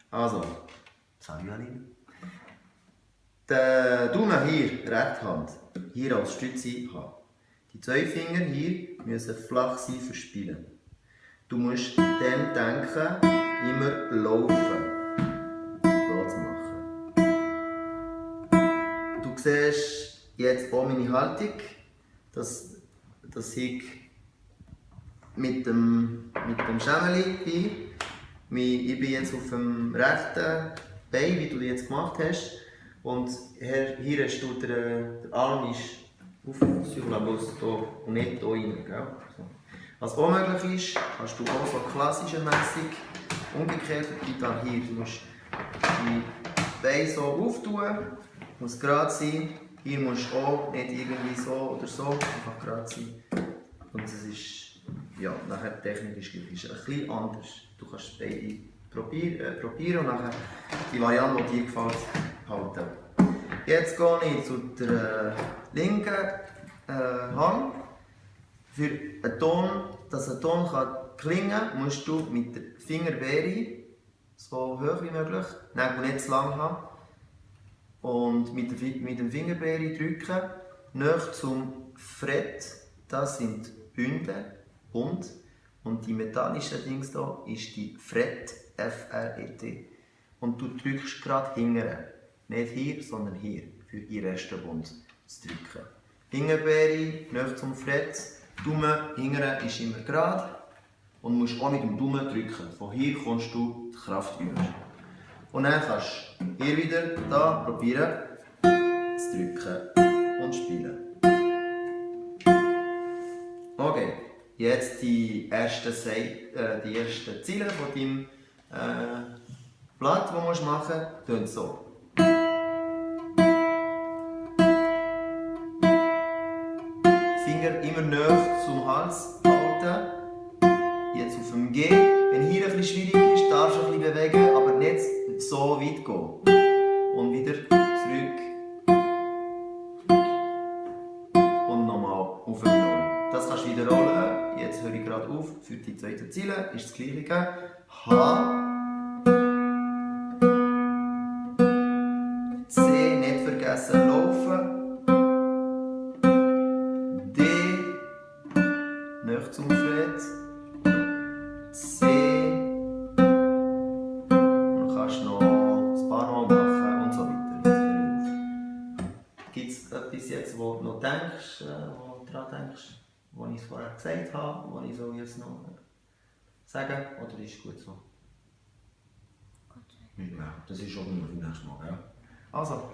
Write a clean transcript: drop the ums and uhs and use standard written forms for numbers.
Also, salut Aline. Den Daumen hier, rechte Hand, hier als Stütze haben. Die zwei Finger hier müssen flach sein für Spielen. Du musst dem denken, immer laufen. So zu machen. Du siehst jetzt auch meine Haltung, dass ich mit dem Schemeli bin. Ich bin jetzt auf dem rechten Bein, wie du das jetzt gemacht hast. Und hier hast du der Arm ist auf la bosse und nicht hier rein. Gell? So. Was auch möglich ist, kannst du auch so klassischermässig umgekehrt da hier. Du musst die Beine so auftun, muss gerade sein. Hier musst du auch nicht irgendwie so oder so, einfach gerade sein. Und es ist, ja, nachher die Technik ist ein bisschen anders. Du kannst beide probieren und nachher die Variante, die dir gefällt, halten. Jetzt gehe ich zu der linken Hand. Für einen Ton, dass ein Ton klingen kann, musst du mit der Fingerbeere so hoch wie möglich, Nägel nicht zu lang haben, und mit dem Fingerbeere drücken, nahe zum Fret, das sind Bünde und die metallische Dings hier ist die Fret, F-R-E-T. Und du drückst gerade hinten, nicht hier, sondern hier, für den ersten Bund zu drücken. Fingerbeere nahe zum Fret, Daumen hinten ist immer gerade und musst auch mit dem Daumen drücken. Von hier kommst du die Kraft über. Und dann kannst du hier wieder da probieren zu drücken und spielen. Okay, jetzt die ersten Ziele von deinem Blatt, das du machen musst, tönt so. Finger immer nahe zum Hals halten. Jetzt auf dem G. Wenn hier ein bisschen schwierig ist, darfst du ein bisschen bewegen, aber nicht so weit gehen. Und wieder zurück. Und nochmal auf den Null. Das kannst du wiederholen. Jetzt höre ich gerade auf. Für die zweiten Ziele ist das Gleiche. H. C. Nicht vergessen laufen. D. Nahe zum Fret. C. Und kannst noch ein paar Mal machen und so weiter. Gibt es etwas jetzt, wo du noch denkst, wo du daran denkst, was ich vorher gesagt habe, was ich jetzt noch sagen soll? Oder ist es gut so? Gut. Ja, das ist schon für das nächste Mal. Ja. Also.